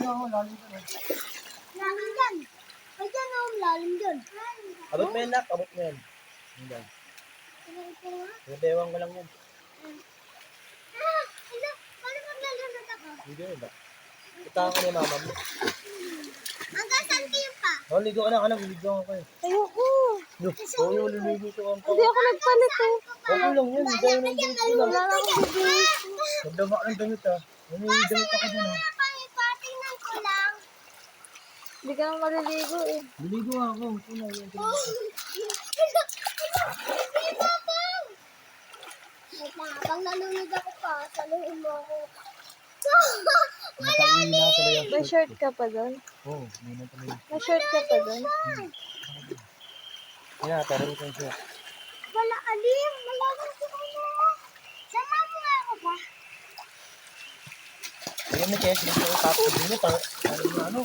ako, lalim ko. Lalim dyan. Ay, dyan o, lalim dyan. Abot mo yan, nak. Abot mo yan. Yan. Nabewang ko lang yan. Ano? Paano maglalunod ako? Hindi ba? Itahan ko ni mama mo. Hanggang saan kayo pa? Oh, ligo ka na, anak. Ligo ka kayo. Ayoko. Oo, yung liligo ko ang Hindi ako nagpalit eh. Okay lang yan. Hindi tayo ng damit ko lang. Wala na akong bibig. Magdama ka ng damit ha. May damit ako dyan ha. Patingnan ko lang. Hindi ka naman maliligo eh. Liligo ako. Una, yan. Habang nalunod ako pa, saluhin mo ako. Matangina talaga. May shirt ka pa doon? Oo, may natanong. May shirt ka pa doon? Kaya, tarong ko siya. Wala, alim. Malagang ko ano. Sama mo nga ako ba? Ayan na, Kes. Tapos din ito. Ano?